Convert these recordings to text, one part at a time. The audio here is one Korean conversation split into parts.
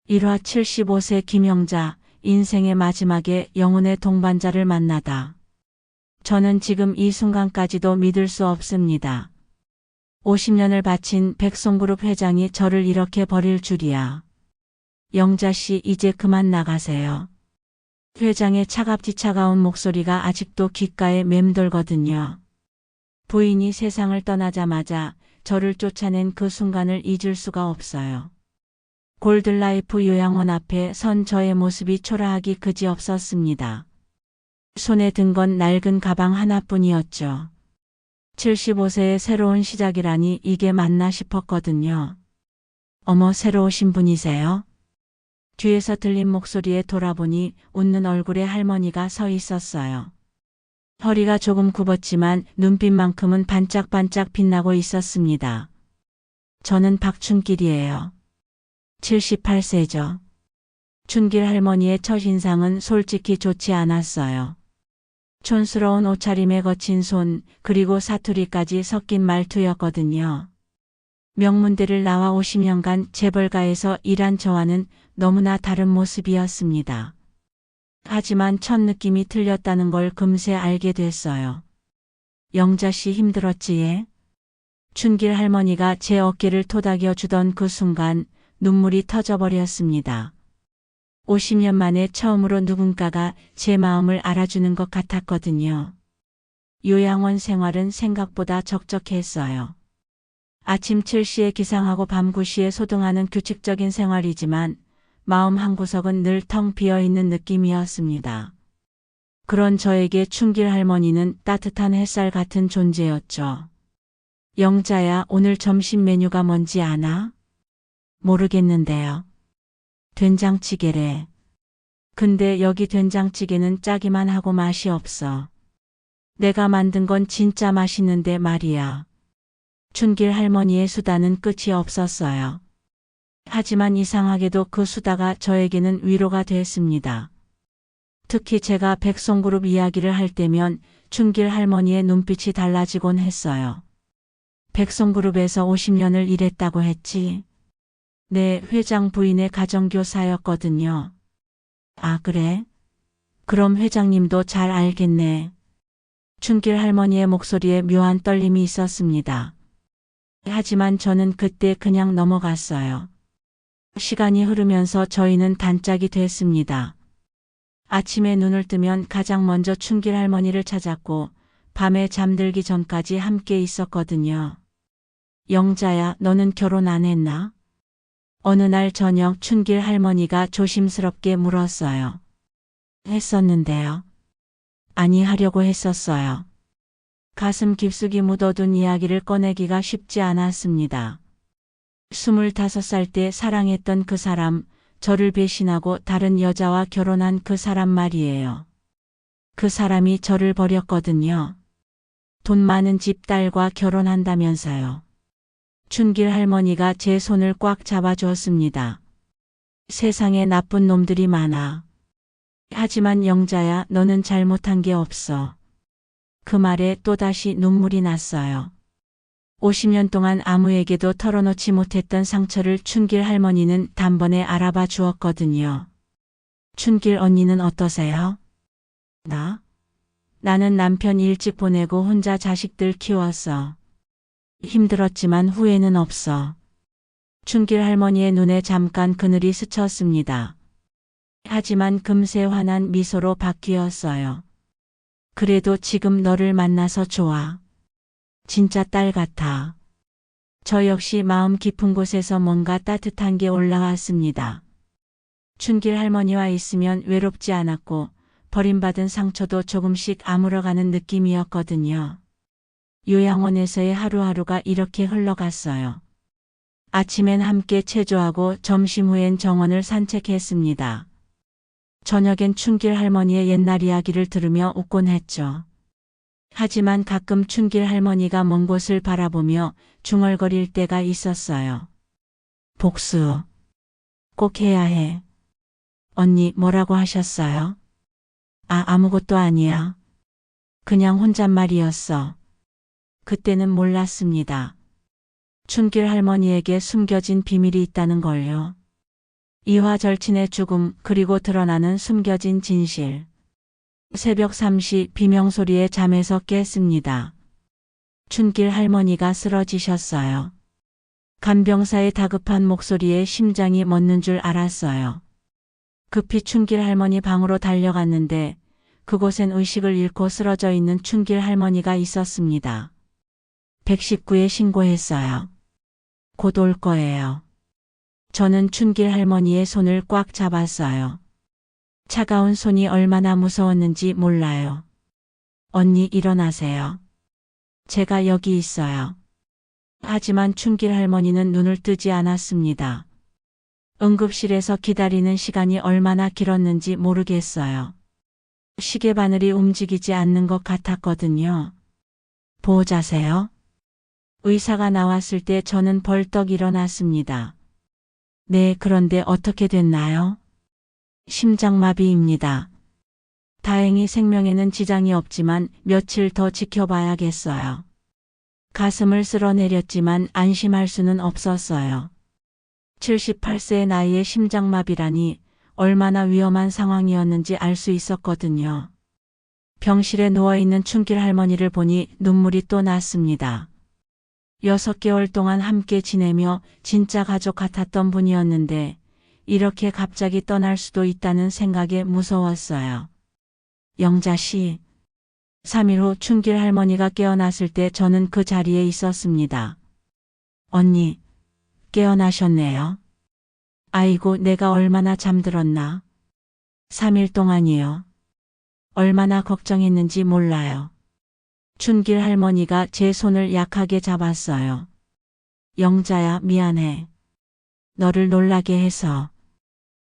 1화 75세 김영자, 인생의 마지막에 영혼의 동반자를 만나다. 저는 지금 이 순간까지도 믿을 수 없습니다. 50년을 바친 백송그룹 회장이 저를 이렇게 버릴 줄이야. 영자씨, 이제 그만 나가세요. 회장의 차갑디 차가운 목소리가 아직도 귓가에 맴돌거든요. 부인이 세상을 떠나자마자 저를 쫓아낸 그 순간을 잊을 수가 없어요. 골드라이프 요양원 앞에 선 저의 모습이 초라하기 그지없었습니다. 손에 든 건 낡은 가방 하나뿐이었죠. 75세의 새로운 시작이라니 이게 맞나 싶었거든요. 어머, 새로 오신 분이세요? 뒤에서 들린 목소리에 돌아보니 웃는 얼굴의 할머니가 서 있었어요. 허리가 조금 굽었지만 눈빛만큼은 반짝반짝 빛나고 있었습니다. 저는 박춘길이에요. 78세죠. 춘길 할머니의 첫인상은 솔직히 좋지 않았어요. 촌스러운 옷차림에 거친 손, 그리고 사투리까지 섞인 말투였거든요. 명문대를 나와 50년간 재벌가에서 일한 저와는 너무나 다른 모습이었습니다. 하지만 첫 느낌이 틀렸다는 걸 금세 알게 됐어요. 영자씨, 힘들었지 예? 춘길 할머니가 제 어깨를 토닥여 주던 그 순간 눈물이 터져버렸습니다. 50년 만에 처음으로 누군가가 제 마음을 알아주는 것 같았거든요. 요양원 생활은 생각보다 적적했어요. 아침 7시에 기상하고 밤 9시에 소등하는 규칙적인 생활이지만 마음 한구석은 늘 텅 비어있는 느낌이었습니다. 그런 저에게 춘길 할머니는 따뜻한 햇살 같은 존재였죠. 영자야, 오늘 점심 메뉴가 뭔지 아나? 모르겠는데요. 된장찌개래. 근데 여기 된장찌개는 짜기만 하고 맛이 없어. 내가 만든 건 진짜 맛있는데 말이야. 춘길 할머니의 수다는 끝이 없었어요. 하지만 이상하게도 그 수다가 저에게는 위로가 됐습니다. 특히 제가 백송그룹 이야기를 할 때면 춘길 할머니의 눈빛이 달라지곤 했어요. 백송그룹에서 50년을 일했다고 했지? 네, 회장 부인의 가정교사였거든요. 아, 그래? 그럼 회장님도 잘 알겠네. 춘길 할머니의 목소리에 묘한 떨림이 있었습니다. 하지만 저는 그때 그냥 넘어갔어요. 시간이 흐르면서 저희는 단짝이 됐습니다. 아침에 눈을 뜨면 가장 먼저 춘길 할머니를 찾았고 밤에 잠들기 전까지 함께 있었거든요. 영자야, 너는 결혼 안 했나? 어느 날 저녁 춘길 할머니가 조심스럽게 물었어요. 했었는데요. 아니, 하려고 했었어요. 가슴 깊숙이 묻어둔 이야기를 꺼내기가 쉽지 않았습니다. 25살 때 사랑했던 그 사람, 저를 배신하고 다른 여자와 결혼한 그 사람 말이에요. 그 사람이 저를 버렸거든요. 돈 많은 집 딸과 결혼한다면서요. 춘길 할머니가 제 손을 꽉 잡아주었습니다. 세상에 나쁜 놈들이 많아. 하지만 영자야, 너는 잘못한 게 없어. 그 말에 또다시 눈물이 났어요. 50년 동안 아무에게도 털어놓지 못했던 상처를 춘길 할머니는 단번에 알아봐 주었거든요. 춘길 언니는 어떠세요? 나는 남편 일찍 보내고 혼자 자식들 키웠어. 힘들었지만 후회는 없어. 춘길 할머니의 눈에 잠깐 그늘이 스쳤습니다. 하지만 금세 환한 미소로 바뀌었어요. 그래도 지금 너를 만나서 좋아. 진짜 딸 같아. 저 역시 마음 깊은 곳에서 뭔가 따뜻한 게 올라왔습니다. 춘길 할머니와 있으면 외롭지 않았고 버림받은 상처도 조금씩 아물어가는 느낌이었거든요. 요양원에서의 하루하루가 이렇게 흘러갔어요. 아침엔 함께 체조하고 점심 후엔 정원을 산책했습니다. 저녁엔 춘길 할머니의 옛날 이야기를 들으며 웃곤 했죠. 하지만 가끔 춘길 할머니가 먼 곳을 바라보며 중얼거릴 때가 있었어요. 복수. 꼭 해야 해. 언니, 뭐라고 하셨어요? 아무것도 아니야. 그냥 혼잣말이었어. 그때는 몰랐습니다. 춘길 할머니에게 숨겨진 비밀이 있다는 걸요. 이화 절친의 죽음 그리고 드러나는 숨겨진 진실. 새벽 3시 비명소리에 잠에서 깼습니다. 춘길 할머니가 쓰러지셨어요. 간병사의 다급한 목소리에 심장이 멎는 줄 알았어요. 급히 춘길 할머니 방으로 달려갔는데 그곳엔 의식을 잃고 쓰러져 있는 춘길 할머니가 있었습니다. 119에 신고했어요. 곧 올 거예요. 저는 춘길 할머니의 손을 꽉 잡았어요. 차가운 손이 얼마나 무서웠는지 몰라요. 언니 일어나세요. 제가 여기 있어요. 하지만 춘길 할머니는 눈을 뜨지 않았습니다. 응급실에서 기다리는 시간이 얼마나 길었는지 모르겠어요. 시계 바늘이 움직이지 않는 것 같았거든요. 보호자세요? 의사가 나왔을 때 저는 벌떡 일어났습니다. 네, 그런데 어떻게 됐나요? 심장마비입니다. 다행히 생명에는 지장이 없지만 며칠 더 지켜봐야겠어요. 가슴을 쓸어내렸지만 안심할 수는 없었어요. 78세의 나이에 심장마비라니 얼마나 위험한 상황이었는지 알 수 있었거든요. 병실에 누워있는 춘길 할머니를 보니 눈물이 또 났습니다. 6개월 동안 함께 지내며 진짜 가족 같았던 분이었는데 이렇게 갑자기 떠날 수도 있다는 생각에 무서웠어요. 영자 씨. 3일 후 춘길 할머니가 깨어났을 때 저는 그 자리에 있었습니다. 언니, 깨어나셨네요. 아이고, 내가 얼마나 잠들었나. 3일 동안이요. 얼마나 걱정했는지 몰라요. 춘길 할머니가 제 손을 약하게 잡았어요. 영자야, 미안해. 너를 놀라게 해서.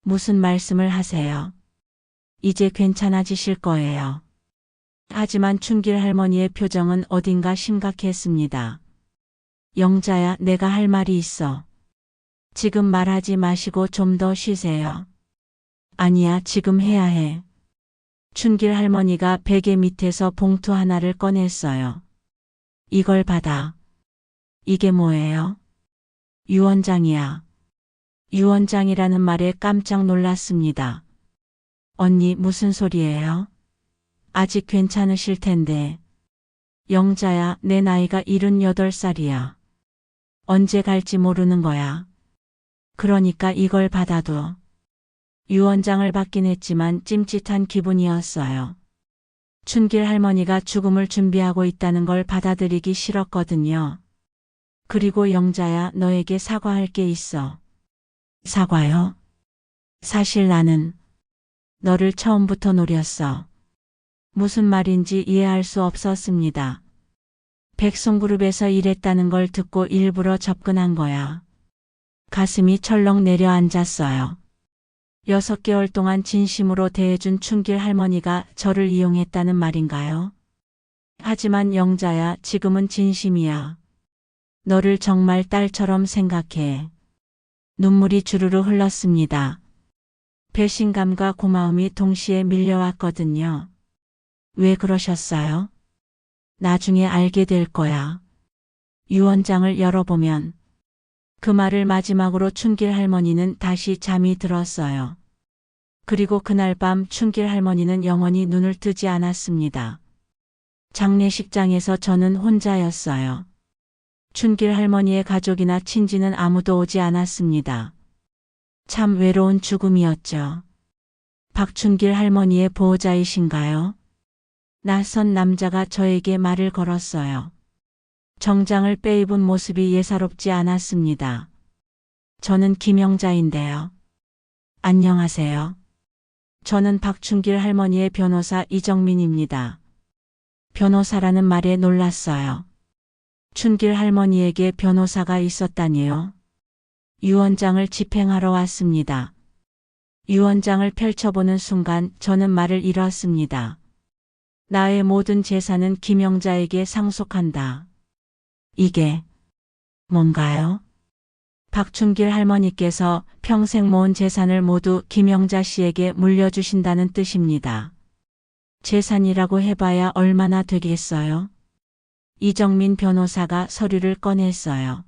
무슨 말씀을 하세요? 이제 괜찮아지실 거예요. 하지만 춘길 할머니의 표정은 어딘가 심각했습니다. 영자야, 내가 할 말이 있어. 지금 말하지 마시고 좀 더 쉬세요. 아니야, 지금 해야 해. 춘길 할머니가 베개 밑에서 봉투 하나를 꺼냈어요. 이걸 받아. 이게 뭐예요? 유언장이야. 유언장이라는 말에 깜짝 놀랐습니다. 언니, 무슨 소리예요? 아직 괜찮으실 텐데. 영자야, 내 나이가 78살이야. 언제 갈지 모르는 거야. 그러니까 이걸 받아둬. 유언장을 받긴 했지만 찜짓한 기분이었어요. 춘길 할머니가 죽음을 준비하고 있다는 걸 받아들이기 싫었거든요. 그리고 영자야, 너에게 사과할 게 있어. 사과요? 사실 나는 너를 처음부터 노렸어. 무슨 말인지 이해할 수 없었습니다. 백송그룹에서 일했다는 걸 듣고 일부러 접근한 거야. 가슴이 철렁 내려앉았어요. 6개월 동안 진심으로 대해준 춘길 할머니가 저를 이용했다는 말인가요? 하지만 영자야, 지금은 진심이야. 너를 정말 딸처럼 생각해. 눈물이 주르르 흘렀습니다. 배신감과 고마움이 동시에 밀려왔거든요. 왜 그러셨어요? 나중에 알게 될 거야. 유언장을 열어보면. 그 말을 마지막으로 춘길 할머니는 다시 잠이 들었어요. 그리고 그날 밤 춘길 할머니는 영원히 눈을 뜨지 않았습니다. 장례식장에서 저는 혼자였어요. 춘길 할머니의 가족이나 친지는 아무도 오지 않았습니다. 참 외로운 죽음이었죠. 박춘길 할머니의 보호자이신가요? 낯선 남자가 저에게 말을 걸었어요. 정장을 빼입은 모습이 예사롭지 않았습니다. 저는 김영자인데요. 안녕하세요. 저는 박춘길 할머니의 변호사 이정민입니다. 변호사라는 말에 놀랐어요. 춘길 할머니에게 변호사가 있었다니요. 유언장을 집행하러 왔습니다. 유언장을 펼쳐보는 순간 저는 말을 잃었습니다. 나의 모든 재산은 김영자에게 상속한다. 이게 뭔가요? 박춘길 할머니께서 평생 모은 재산을 모두 김영자 씨에게 물려주신다는 뜻입니다. 재산이라고 해봐야 얼마나 되겠어요? 이정민 변호사가 서류를 꺼냈어요.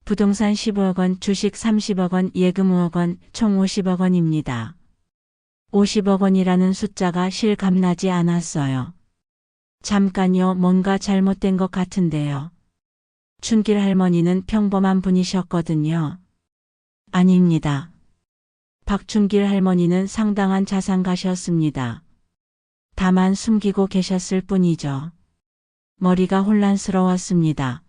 부동산 15억 원, 주식 30억 원, 예금 5억 원, 총 50억 원입니다. 50억 원이라는 숫자가 실감나지 않았어요. 잠깐요, 뭔가 잘못된 것 같은데요. 춘길 할머니는 평범한 분이셨거든요. 아닙니다. 박춘길 할머니는 상당한 자산가셨습니다. 다만 숨기고 계셨을 뿐이죠. 머리가 혼란스러웠습니다.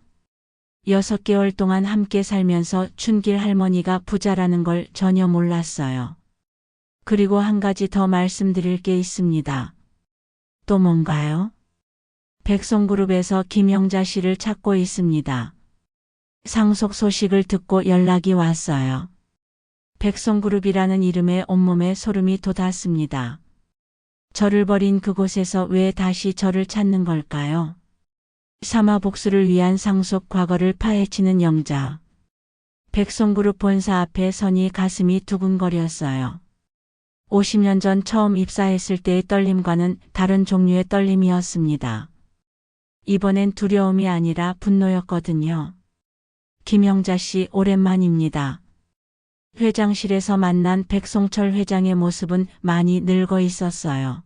6개월 동안 함께 살면서 춘길 할머니가 부자라는 걸 전혀 몰랐어요. 그리고 한 가지 더 말씀드릴 게 있습니다. 또 뭔가요? 백송그룹에서 김영자 씨를 찾고 있습니다. 상속 소식을 듣고 연락이 왔어요. 백송그룹이라는 이름에 온몸에 소름이 돋았습니다. 저를 버린 그곳에서 왜 다시 저를 찾는 걸까요? 사마복수를 위한 상속 과거를 파헤치는 영자. 백송그룹 본사 앞에 서니 가슴이 두근거렸어요. 50년 전 처음 입사했을 때의 떨림과는 다른 종류의 떨림이었습니다. 이번엔 두려움이 아니라 분노였거든요. 김영자 씨, 오랜만입니다. 회장실에서 만난 백송철 회장의 모습은 많이 늙어 있었어요.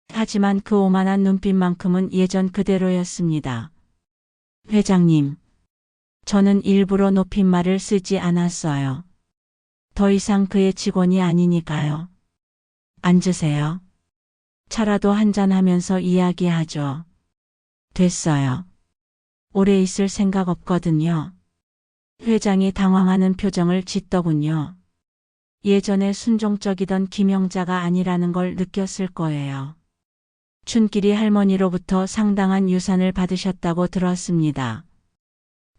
하지만 그 오만한 눈빛만큼은 예전 그대로였습니다. 회장님, 저는 일부러 높임말을 쓰지 않았어요. 더 이상 그의 직원이 아니니까요. 앉으세요. 차라도 한잔하면서 이야기하죠. 됐어요. 오래 있을 생각 없거든요. 회장이 당황하는 표정을 짓더군요. 예전에 순종적이던 김영자가 아니라는 걸 느꼈을 거예요. 춘길이 할머니로부터 상당한 유산을 받으셨다고 들었습니다.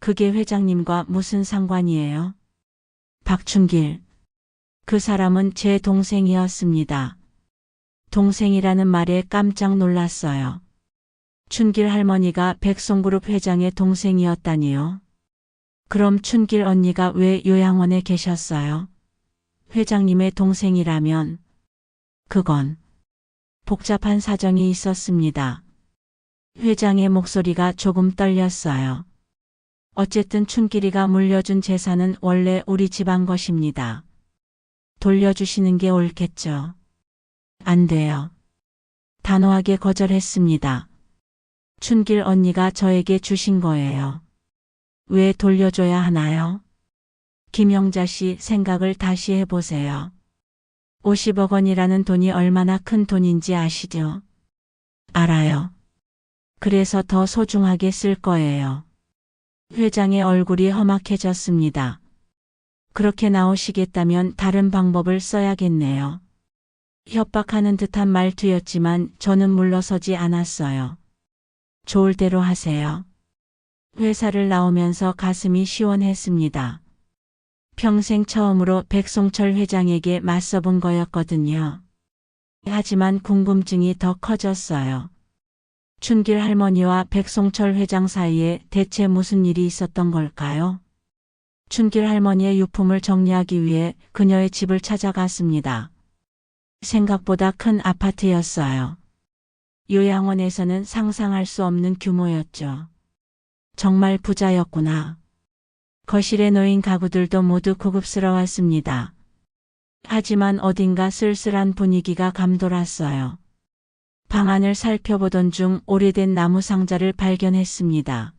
그게 회장님과 무슨 상관이에요? 박춘길. 그 사람은 제 동생이었습니다. 동생이라는 말에 깜짝 놀랐어요. 춘길 할머니가 백송그룹 회장의 동생이었다니요? 그럼 춘길 언니가 왜 요양원에 계셨어요? 회장님의 동생이라면 그건 복잡한 사정이 있었습니다. 회장의 목소리가 조금 떨렸어요. 어쨌든 춘길이가 물려준 재산은 원래 우리 집안 것입니다. 돌려주시는 게 옳겠죠. 안 돼요. 단호하게 거절했습니다. 춘길 언니가 저에게 주신 거예요. 왜 돌려줘야 하나요? 김영자 씨, 생각을 다시 해보세요. 50억 원이라는 돈이 얼마나 큰 돈인지 아시죠? 알아요. 그래서 더 소중하게 쓸 거예요. 회장의 얼굴이 험악해졌습니다. 그렇게 나오시겠다면 다른 방법을 써야겠네요. 협박하는 듯한 말투였지만 저는 물러서지 않았어요. 좋을 대로 하세요. 회사를 나오면서 가슴이 시원했습니다. 평생 처음으로 백송철 회장에게 맞서본 거였거든요. 하지만 궁금증이 더 커졌어요. 춘길 할머니와 백송철 회장 사이에 대체 무슨 일이 있었던 걸까요? 춘길 할머니의 유품을 정리하기 위해 그녀의 집을 찾아갔습니다. 생각보다 큰 아파트였어요. 요양원에서는 상상할 수 없는 규모였죠. 정말 부자였구나. 거실에 놓인 가구들도 모두 고급스러웠습니다. 하지만 어딘가 쓸쓸한 분위기가 감돌았어요. 방안을 살펴보던 중 오래된 나무 상자를 발견했습니다.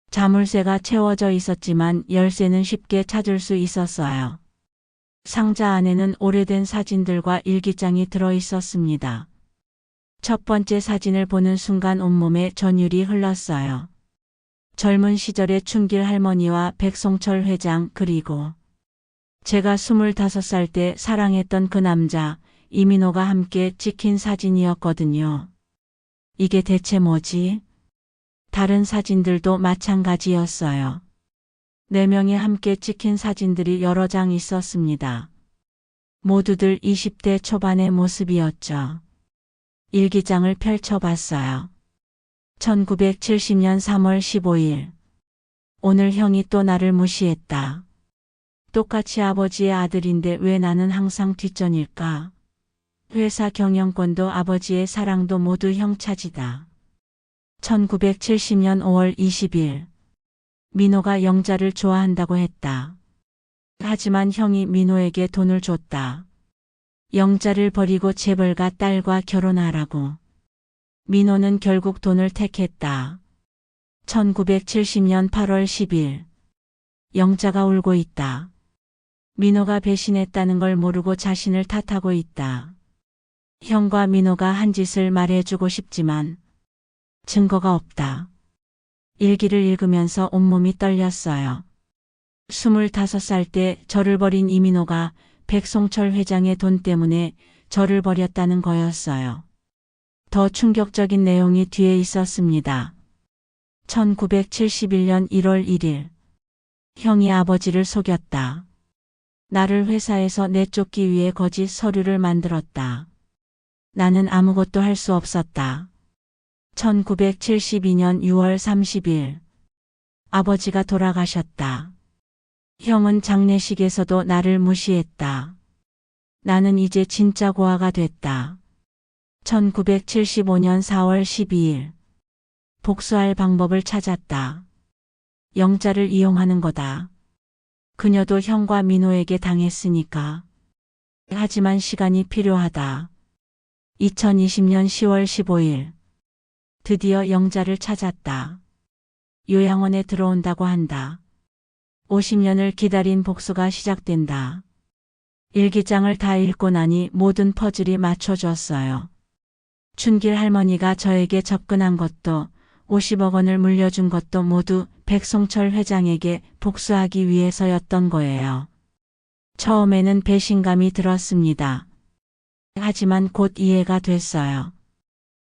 자물쇠가 채워져 있었지만 열쇠는 쉽게 찾을 수 있었어요. 상자 안에는 오래된 사진들과 일기장이 들어 있었습니다. 첫 번째 사진을 보는 순간 온몸에 전율이 흘렀어요. 젊은 시절의 춘길 할머니와 백송철 회장, 그리고 제가 25살 때 사랑했던 그 남자 이민호가 함께 찍힌 사진이었거든요. 이게 대체 뭐지? 다른 사진들도 마찬가지였어요. 4명이 함께 찍힌 사진들이 여러 장 있었습니다. 모두들 20대 초반의 모습이었죠. 일기장을 펼쳐봤어요. 1970년 3월 15일. 오늘 형이 또 나를 무시했다. 똑같이 아버지의 아들인데 왜 나는 항상 뒷전일까? 회사 경영권도 아버지의 사랑도 모두 형 차지다. 1970년 5월 20일. 민호가 영자를 좋아한다고 했다. 하지만 형이 민호에게 돈을 줬다. 영자를 버리고 재벌가 딸과 결혼하라고. 민호는 결국 돈을 택했다. 1970년 8월 10일. 영자가 울고 있다. 민호가 배신했다는 걸 모르고 자신을 탓하고 있다. 형과 민호가 한 짓을 말해주고 싶지만 증거가 없다. 일기를 읽으면서 온몸이 떨렸어요. 25살 때 저를 버린 이민호가 백송철 회장의 돈 때문에 저를 버렸다는 거였어요. 더 충격적인 내용이 뒤에 있었습니다. 1971년 1월 1일. 형이 아버지를 속였다. 나를 회사에서 내쫓기 위해 거짓 서류를 만들었다. 나는 아무것도 할 수 없었다. 1972년 6월 30일. 아버지가 돌아가셨다. 형은 장례식에서도 나를 무시했다. 나는 이제 진짜 고아가 됐다. 1975년 4월 12일. 복수할 방법을 찾았다. 영자를 이용하는 거다. 그녀도 형과 민호에게 당했으니까. 하지만 시간이 필요하다. 2020년 10월 15일. 드디어 영자를 찾았다. 요양원에 들어온다고 한다. 50년을 기다린 복수가 시작된다. 일기장을 다 읽고 나니 모든 퍼즐이 맞춰졌어요. 춘길 할머니가 저에게 접근한 것도 50억 원을 물려준 것도 모두 백송철 회장에게 복수하기 위해서였던 거예요. 처음에는 배신감이 들었습니다. 하지만 곧 이해가 됐어요.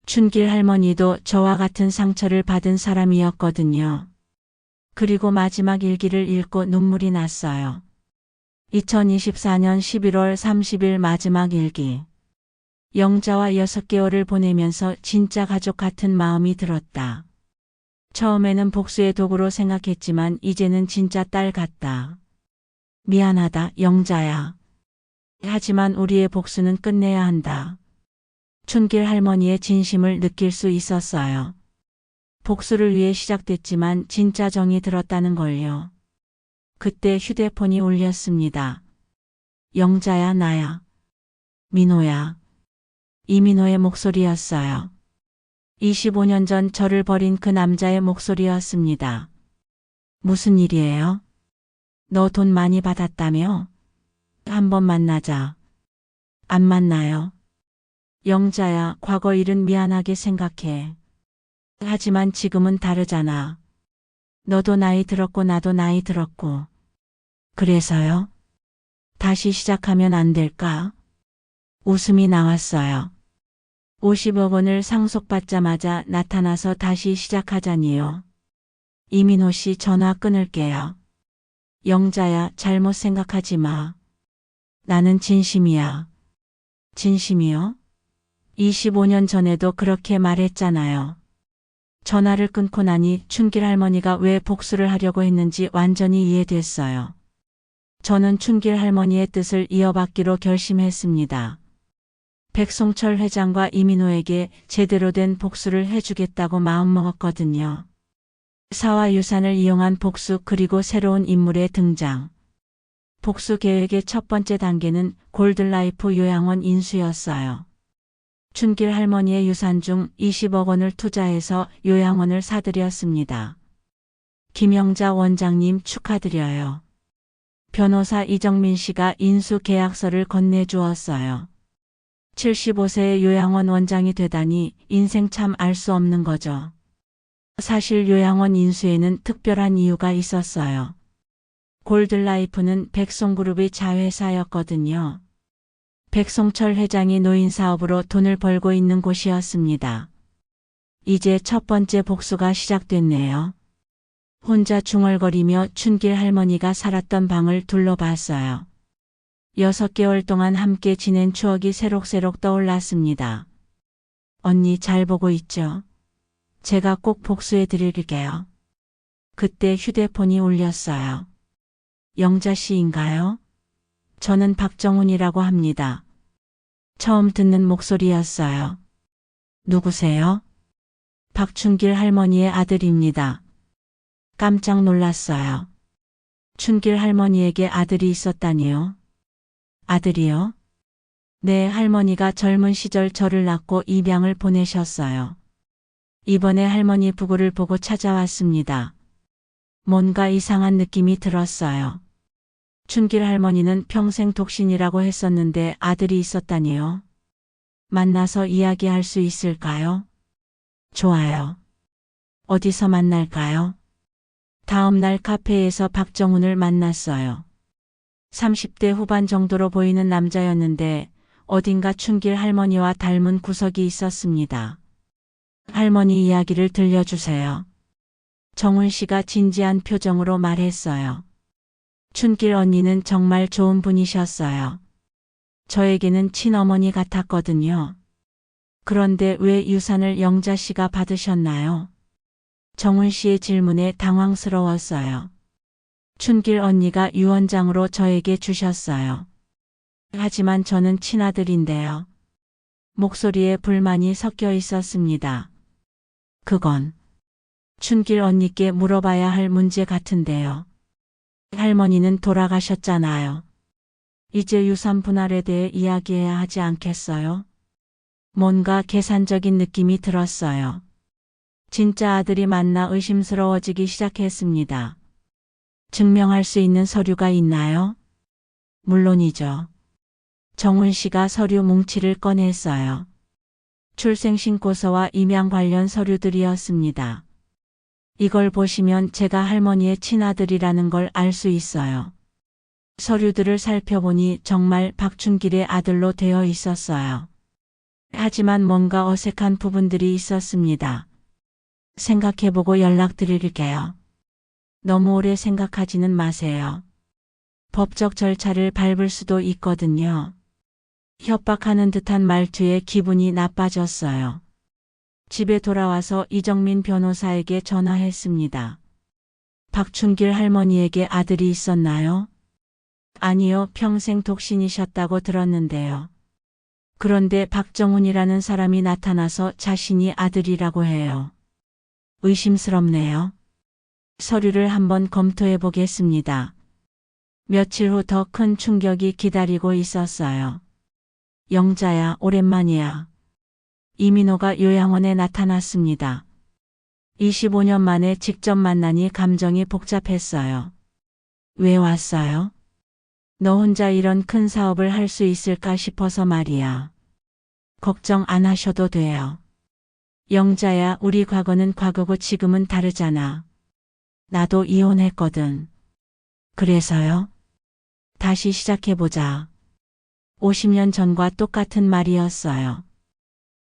춘길 할머니도 저와 같은 상처를 받은 사람이었거든요. 그리고 마지막 일기를 읽고 눈물이 났어요. 2024년 11월 30일 마지막 일기. 영자와 6개월을 보내면서 진짜 가족 같은 마음이 들었다. 처음에는 복수의 도구로 생각했지만 이제는 진짜 딸 같다. 미안하다, 영자야. 하지만 우리의 복수는 끝내야 한다. 춘길 할머니의 진심을 느낄 수 있었어요. 복수를 위해 시작됐지만 진짜 정이 들었다는 걸요. 그때 휴대폰이 울렸습니다. 영자야, 나야. 민호야. 이민호의 목소리였어요. 25년 전 저를 버린 그 남자의 목소리였습니다. 무슨 일이에요? 너 돈 많이 받았다며? 한번 만나자. 안 만나요. 영자야, 과거 일은 미안하게 생각해. 하지만 지금은 다르잖아. 너도 나이 들었고 나도 나이 들었고. 그래서요? 다시 시작하면 안 될까? 웃음이 나왔어요. 50억 원을 상속받자마자 나타나서 다시 시작하자니요. 이민호 씨, 전화 끊을게요. 영자야, 잘못 생각하지 마. 나는 진심이야. 진심이요? 25년 전에도 그렇게 말했잖아요. 전화를 끊고 나니 춘길 할머니가 왜 복수를 하려고 했는지 완전히 이해됐어요. 저는 춘길 할머니의 뜻을 이어받기로 결심했습니다. 백송철 회장과 이민호에게 제대로 된 복수를 해주겠다고 마음먹었거든요. 사와 유산을 이용한 복수, 그리고 새로운 인물의 등장. 복수 계획의 첫 번째 단계는 골든라이프 요양원 인수였어요. 춘길 할머니의 유산 중 20억 원을 투자해서 요양원을 사들였습니다. 김영자 원장님, 축하드려요. 변호사 이정민 씨가 인수 계약서를 건네주었어요. 75세의 요양원 원장이 되다니 인생 참 알 수 없는 거죠. 사실 요양원 인수에는 특별한 이유가 있었어요. 골든라이프는 백송그룹의 자회사였거든요. 백송철 회장이 노인 사업으로 돈을 벌고 있는 곳이었습니다. 이제 첫 번째 복수가 시작됐네요. 혼자 중얼거리며 춘길 할머니가 살았던 방을 둘러봤어요. 6개월 동안 함께 지낸 추억이 새록새록 떠올랐습니다. 언니, 잘 보고 있죠? 제가 꼭 복수해 드릴게요. 그때 휴대폰이 울렸어요. 영자 씨인가요? 저는 박정훈이라고 합니다. 처음 듣는 목소리였어요. 누구세요? 박춘길 할머니의 아들입니다. 깜짝 놀랐어요. 춘길 할머니에게 아들이 있었다니요? 아들이요? 네, 할머니가 젊은 시절 저를 낳고 입양을 보내셨어요. 이번에 할머니 부고를 보고 찾아왔습니다. 뭔가 이상한 느낌이 들었어요. 춘길 할머니는 평생 독신이라고 했었는데 아들이 있었다니요? 만나서 이야기할 수 있을까요? 좋아요. 어디서 만날까요? 다음 날 카페에서 박정훈을 만났어요. 30대 후반 정도로 보이는 남자였는데 어딘가 춘길 할머니와 닮은 구석이 있었습니다. 할머니 이야기를 들려주세요. 정훈 씨가 진지한 표정으로 말했어요. 춘길 언니는 정말 좋은 분이셨어요. 저에게는 친어머니 같았거든요. 그런데 왜 유산을 영자 씨가 받으셨나요? 정훈 씨의 질문에 당황스러웠어요. 춘길 언니가 유언장으로 저에게 주셨어요. 하지만 저는 친아들인데요. 목소리에 불만이 섞여 있었습니다. 그건 춘길 언니께 물어봐야 할 문제 같은데요. 할머니는 돌아가셨잖아요. 이제 유산 분할에 대해 이야기해야 하지 않겠어요? 뭔가 계산적인 느낌이 들었어요. 진짜 아들이 맞나 의심스러워지기 시작했습니다. 증명할 수 있는 서류가 있나요? 물론이죠. 정훈 씨가 서류 뭉치를 꺼냈어요. 출생신고서와 임양 관련 서류들이었습니다. 이걸 보시면 제가 할머니의 친아들이라는 걸 알 수 있어요. 서류들을 살펴보니 정말 박춘길의 아들로 되어 있었어요. 하지만 뭔가 어색한 부분들이 있었습니다. 생각해보고 연락드릴게요. 너무 오래 생각하지는 마세요. 법적 절차를 밟을 수도 있거든요. 협박하는 듯한 말투에 기분이 나빠졌어요. 집에 돌아와서 이정민 변호사에게 전화했습니다. 박춘길 할머니에게 아들이 있었나요? 아니요, 평생 독신이셨다고 들었는데요. 그런데 박정훈이라는 사람이 나타나서 자신이 아들이라고 해요. 의심스럽네요. 서류를 한번 검토해 보겠습니다. 며칠 후 더 큰 충격이 기다리고 있었어요. 영자야, 오랜만이야. 이민호가 요양원에 나타났습니다. 25년 만에 직접 만나니 감정이 복잡했어요. 왜 왔어요? 너 혼자 이런 큰 사업을 할 수 있을까 싶어서 말이야. 걱정 안 하셔도 돼요. 영자야, 우리 과거는 과거고 지금은 다르잖아. 나도 이혼했거든. 그래서요? 다시 시작해보자. 50년 전과 똑같은 말이었어요.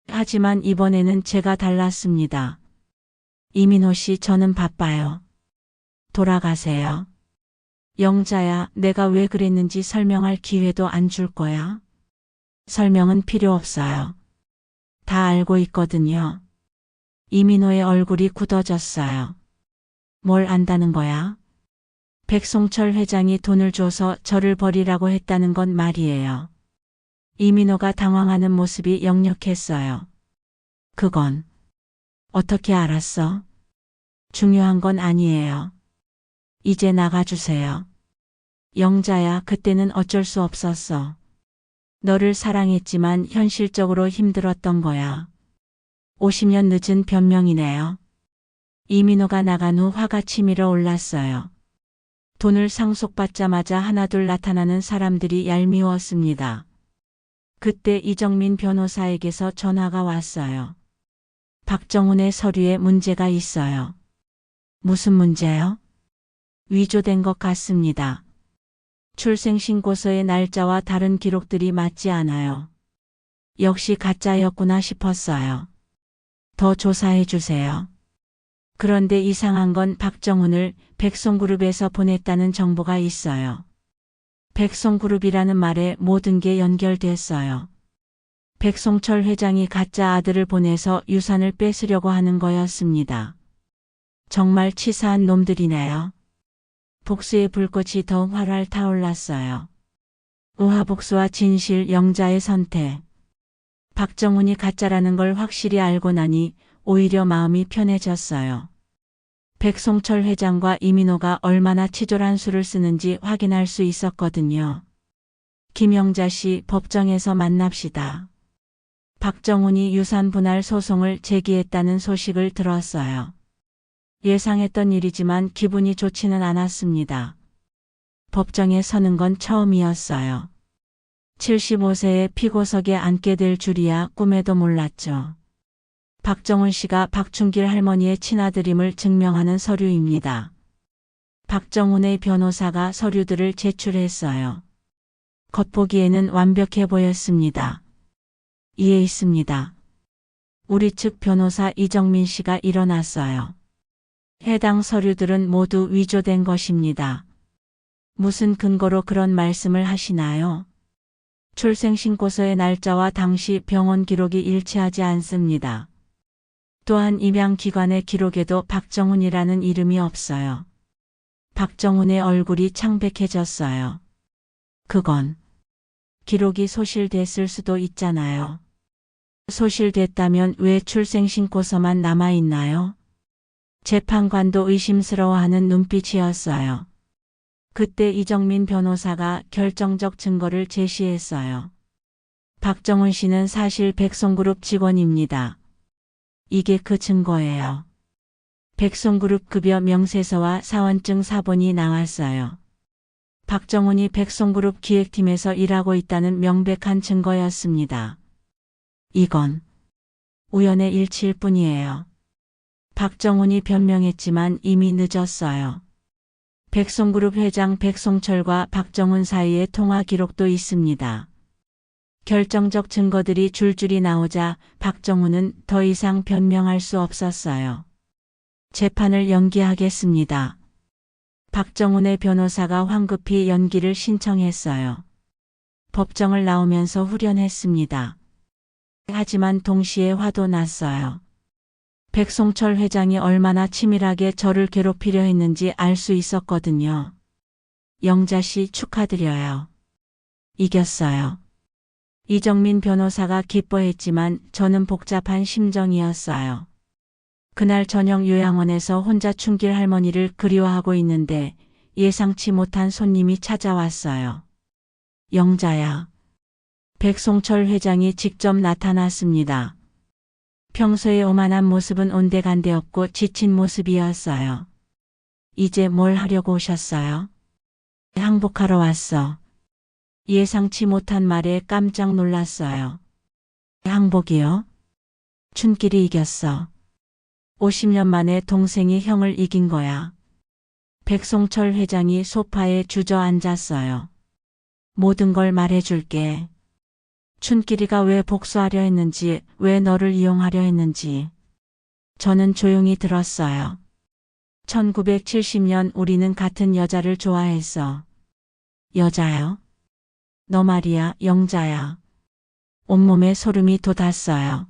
하지만 이번에는 제가 달랐습니다. 이민호 씨, 저는 바빠요. 돌아가세요. 영자야, 내가 왜 그랬는지 설명할 기회도 안 줄 거야? 설명은 필요 없어요. 다 알고 있거든요. 이민호의 얼굴이 굳어졌어요. 뭘 안다는 거야? 백송철 회장이 돈을 줘서 저를 버리라고 했다는 건 말이에요. 이민호가 당황하는 모습이 역력했어요. 그건 어떻게 알았어? 중요한 건 아니에요. 이제 나가주세요. 영자야, 그때는 어쩔 수 없었어. 너를 사랑했지만 현실적으로 힘들었던 거야. 50년 늦은 변명이네요. 이민호가 나간 후 화가 치밀어 올랐어요. 돈을 상속받자마자 하나둘 나타나는 사람들이 얄미웠습니다. 그때 이정민 변호사에게서 전화가 왔어요. 박정훈의 서류에 문제가 있어요. 무슨 문제요? 위조된 것 같습니다. 출생신고서의 날짜와 다른 기록들이 맞지 않아요. 역시 가짜였구나 싶었어요. 더 조사해 주세요. 그런데 이상한 건 박정훈을 백송그룹에서 보냈다는 정보가 있어요. 백송그룹이라는 말에 모든 게 연결됐어요. 백송철 회장이 가짜 아들을 보내서 유산을 뺏으려고 하는 거였습니다. 정말 치사한 놈들이네요. 복수의 불꽃이 더욱 활활 타올랐어요. 우화복수와 진실, 영자의 선택. 박정훈이 가짜라는 걸 확실히 알고 나니 오히려 마음이 편해졌어요. 백송철 회장과 이민호가 얼마나 치졸한 수를 쓰는지 확인할 수 있었거든요. 김영자 씨, 법정에서 만납시다. 박정훈이 유산 분할 소송을 제기했다는 소식을 들었어요. 예상했던 일이지만 기분이 좋지는 않았습니다. 법정에 서는 건 처음이었어요. 75세의 피고석에 앉게 될 줄이야 꿈에도 몰랐죠. 박정훈 씨가 박춘길 할머니의 친아들임을 증명하는 서류입니다. 박정훈의 변호사가 서류들을 제출했어요. 겉보기에는 완벽해 보였습니다. 이에 있습니다. 우리 측 변호사 이정민 씨가 일어났어요. 해당 서류들은 모두 위조된 것입니다. 무슨 근거로 그런 말씀을 하시나요? 출생신고서의 날짜와 당시 병원 기록이 일치하지 않습니다. 또한 입양기관의 기록에도 박정훈이라는 이름이 없어요. 박정훈의 얼굴이 창백해졌어요. 그건 기록이 소실됐을 수도 있잖아요. 소실됐다면 왜 출생신고서만 남아있나요? 재판관도 의심스러워하는 눈빛이었어요. 그때 이정민 변호사가 결정적 증거를 제시했어요. 박정훈 씨는 사실 백송그룹 직원입니다. 이게 그 증거예요. 백송그룹 급여 명세서와 사원증 사본이 나왔어요. 박정훈이 백송그룹 기획팀에서 일하고 있다는 명백한 증거였습니다. 이건 우연의 일치일 뿐이에요. 박정훈이 변명했지만 이미 늦었어요. 백송그룹 회장 백송철과 박정훈 사이의 통화 기록도 있습니다. 결정적 증거들이 줄줄이 나오자 박정훈은 더 이상 변명할 수 없었어요. 재판을 연기하겠습니다. 박정훈의 변호사가 황급히 연기를 신청했어요. 법정을 나오면서 후련했습니다. 하지만 동시에 화도 났어요. 백송철 회장이 얼마나 치밀하게 저를 괴롭히려 했는지 알 수 있었거든요. 영자 씨 축하드려요. 이겼어요. 이정민 변호사가 기뻐했지만 저는 복잡한 심정이었어요. 그날 저녁 요양원에서 혼자 춘길 할머니를 그리워하고 있는데 예상치 못한 손님이 찾아왔어요. 영자야. 백송철 회장이 직접 나타났습니다. 평소의 오만한 모습은 온데간데 없고 지친 모습이었어요. 이제 뭘 하려고 오셨어요? 항복하러 왔어. 예상치 못한 말에 깜짝 놀랐어요. 항복이요? 춘길이 이겼어. 50년 만에 동생이 형을 이긴 거야. 백송철 회장이 소파에 주저앉았어요. 모든 걸 말해줄게. 춘길이가 왜 복수하려 했는지, 왜 너를 이용하려 했는지. 저는 조용히 들었어요. 1970년 우리는 같은 여자를 좋아했어. 여자요? 너 말이야, 영자야. 온몸에 소름이 돋았어요.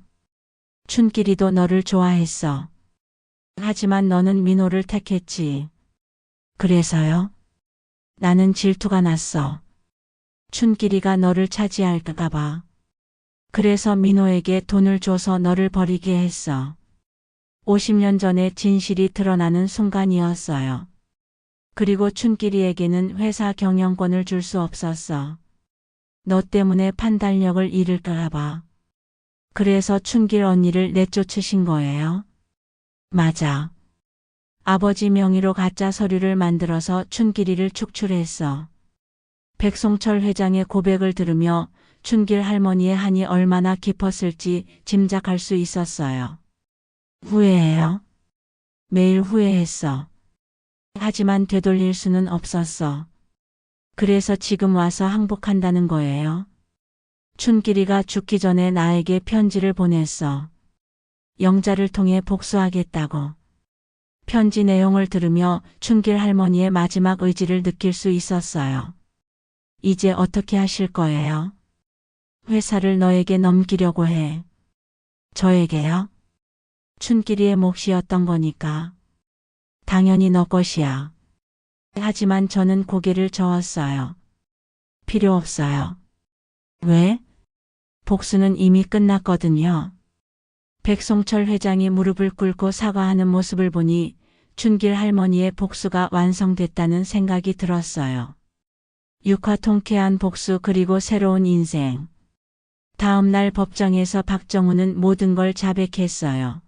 춘길이도 너를 좋아했어. 하지만 너는 민호를 택했지. 그래서요? 나는 질투가 났어. 춘길이가 너를 차지할까 봐. 그래서 민호에게 돈을 줘서 너를 버리게 했어. 50년 전에 진실이 드러나는 순간이었어요. 그리고 춘길이에게는 회사 경영권을 줄 수 없었어. 너 때문에 판단력을 잃을까 봐. 그래서 춘길 언니를 내쫓으신 거예요? 맞아. 아버지 명의로 가짜 서류를 만들어서 춘길이를 축출했어. 백송철 회장의 고백을 들으며 춘길 할머니의 한이 얼마나 깊었을지 짐작할 수 있었어요. 후회해요? 매일 후회했어. 하지만 되돌릴 수는 없었어. 그래서 지금 와서 항복한다는 거예요. 춘길이가 죽기 전에 나에게 편지를 보냈어. 영자를 통해 복수하겠다고. 편지 내용을 들으며 춘길 할머니의 마지막 의지를 느낄 수 있었어요. 이제 어떻게 하실 거예요? 회사를 너에게 넘기려고 해. 저에게요? 춘길이의 몫이었던 거니까. 당연히 너 것이야. 하지만 저는 고개를 저었어요. 필요 없어요. 왜? 복수는 이미 끝났거든요. 백송철 회장이 무릎을 꿇고 사과하는 모습을 보니 춘길 할머니의 복수가 완성됐다는 생각이 들었어요. 6화 통쾌한 복수 그리고 새로운 인생. 다음 날 법정에서 박정훈은 모든 걸 자백했어요.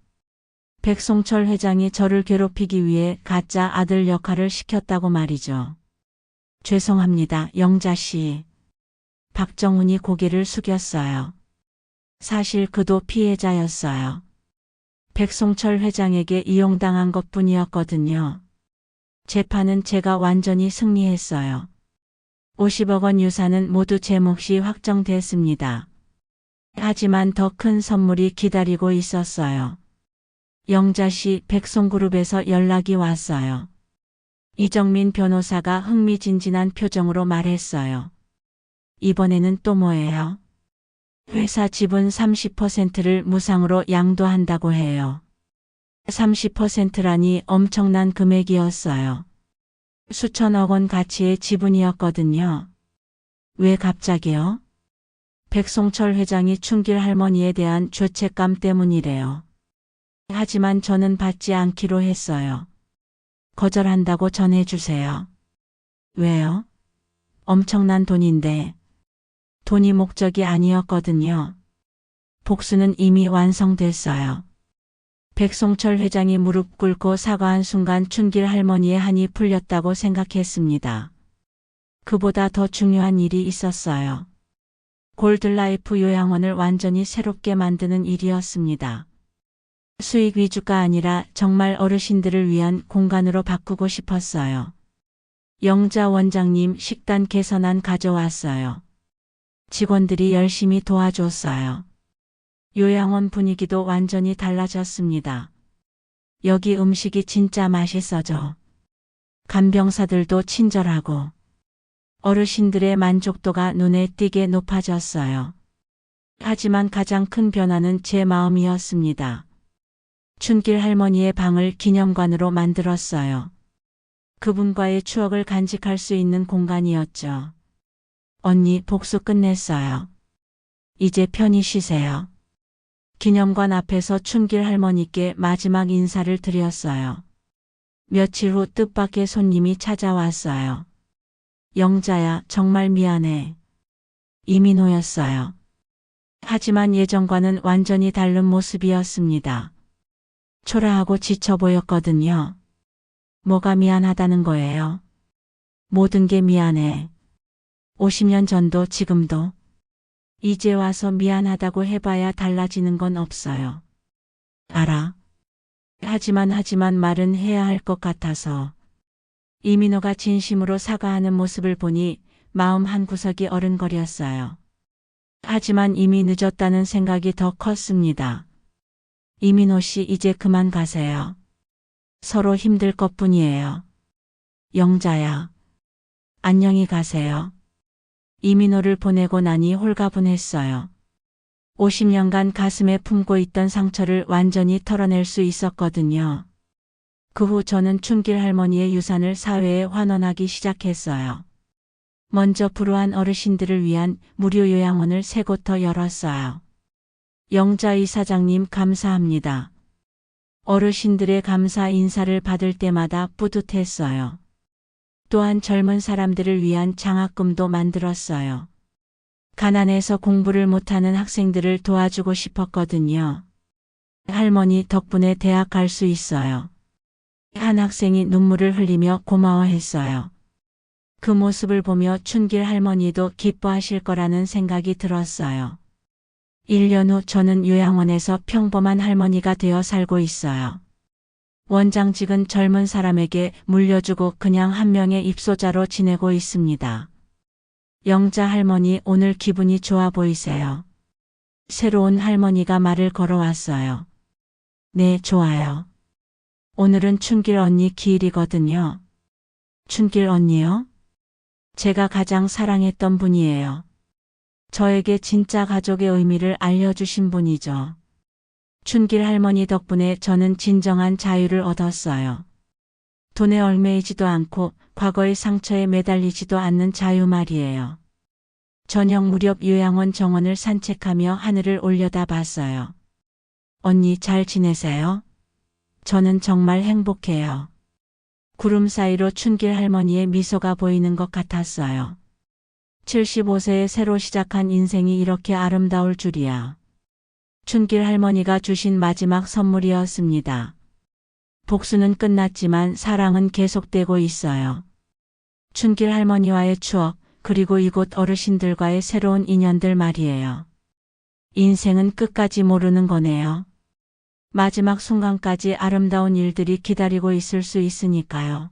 백송철 회장이 저를 괴롭히기 위해 가짜 아들 역할을 시켰다고 말이죠. 죄송합니다, 영자 씨. 박정훈이 고개를 숙였어요. 사실 그도 피해자였어요. 백송철 회장에게 이용당한 것뿐이었거든요. 재판은 제가 완전히 승리했어요. 50억 원 유산은 모두 제 몫이 확정됐습니다. 하지만 더 큰 선물이 기다리고 있었어요. 영자 씨, 백송그룹에서 연락이 왔어요. 이정민 변호사가 흥미진진한 표정으로 말했어요. 이번에는 또 뭐예요? 회사 지분 30%를 무상으로 양도한다고 해요. 30%라니 엄청난 금액이었어요. 수천억 원 가치의 지분이었거든요. 왜 갑자기요? 백송철 회장이 춘길 할머니에 대한 죄책감 때문이래요. 하지만 저는 받지 않기로 했어요. 거절한다고 전해주세요. 왜요? 엄청난 돈인데. 돈이 목적이 아니었거든요. 복수는 이미 완성됐어요. 백송철 회장이 무릎 꿇고 사과한 순간 춘길 할머니의 한이 풀렸다고 생각했습니다. 그보다 더 중요한 일이 있었어요. 골드라이프 요양원을 완전히 새롭게 만드는 일이었습니다. 수익 위주가 아니라 정말 어르신들을 위한 공간으로 바꾸고 싶었어요. 영자 원장님, 식단 개선안 가져왔어요. 직원들이 열심히 도와줬어요. 요양원 분위기도 완전히 달라졌습니다. 여기 음식이 진짜 맛있어져. 간병사들도 친절하고 어르신들의 만족도가 눈에 띄게 높아졌어요. 하지만 가장 큰 변화는 제 마음이었습니다. 춘길 할머니의 방을 기념관으로 만들었어요. 그분과의 추억을 간직할 수 있는 공간이었죠. 언니, 복수 끝냈어요. 이제 편히 쉬세요. 기념관 앞에서 춘길 할머니께 마지막 인사를 드렸어요. 며칠 후 뜻밖의 손님이 찾아왔어요. 영자야, 정말 미안해. 이민호였어요. 하지만 예전과는 완전히 다른 모습이었습니다. 초라하고 지쳐 보였거든요. 뭐가 미안하다는 거예요? 모든 게 미안해. 50년 전도 지금도. 이제 와서 미안하다고 해봐야 달라지는 건 없어요. 알아. 하지만 말은 해야 할 것 같아서. 이민호가 진심으로 사과하는 모습을 보니 마음 한구석이 어른거렸어요. 하지만 이미 늦었다는 생각이 더 컸습니다. 이민호 씨, 이제 그만 가세요. 서로 힘들 것뿐이에요. 영자야. 안녕히 가세요. 이민호를 보내고 나니 홀가분했어요. 50년간 가슴에 품고 있던 상처를 완전히 털어낼 수 있었거든요. 그 후 저는 춘길 할머니의 유산을 사회에 환원하기 시작했어요. 먼저 불우한 어르신들을 위한 무료 요양원을 3곳 더 열었어요. 영자 이사장님, 감사합니다. 어르신들의 감사 인사를 받을 때마다 뿌듯했어요. 또한 젊은 사람들을 위한 장학금도 만들었어요. 가난해서 공부를 못하는 학생들을 도와주고 싶었거든요. 할머니 덕분에 대학 갈 수 있어요. 한 학생이 눈물을 흘리며 고마워했어요. 그 모습을 보며 춘길 할머니도 기뻐하실 거라는 생각이 들었어요. 1년 후 저는 요양원에서 평범한 할머니가 되어 살고 있어요. 원장직은 젊은 사람에게 물려주고 그냥 한 명의 입소자로 지내고 있습니다. 영자 할머니, 오늘 기분이 좋아 보이세요? 새로운 할머니가 말을 걸어왔어요. 네, 좋아요. 오늘은 춘길 언니 기일이거든요. 춘길 언니요? 제가 가장 사랑했던 분이에요. 저에게 진짜 가족의 의미를 알려주신 분이죠. 춘길 할머니 덕분에 저는 진정한 자유를 얻었어요. 돈에 얽매이지도 않고 과거의 상처에 매달리지도 않는 자유 말이에요. 저녁 무렵 요양원 정원을 산책하며 하늘을 올려다봤어요. 언니 잘 지내세요? 저는 정말 행복해요. 구름 사이로 춘길 할머니의 미소가 보이는 것 같았어요. 75세에 새로 시작한 인생이 이렇게 아름다울 줄이야. 춘길 할머니가 주신 마지막 선물이었습니다. 복수는 끝났지만 사랑은 계속되고 있어요. 춘길 할머니와의 추억, 그리고 이곳 어르신들과의 새로운 인연들 말이에요. 인생은 끝까지 모르는 거네요. 마지막 순간까지 아름다운 일들이 기다리고 있을 수 있으니까요.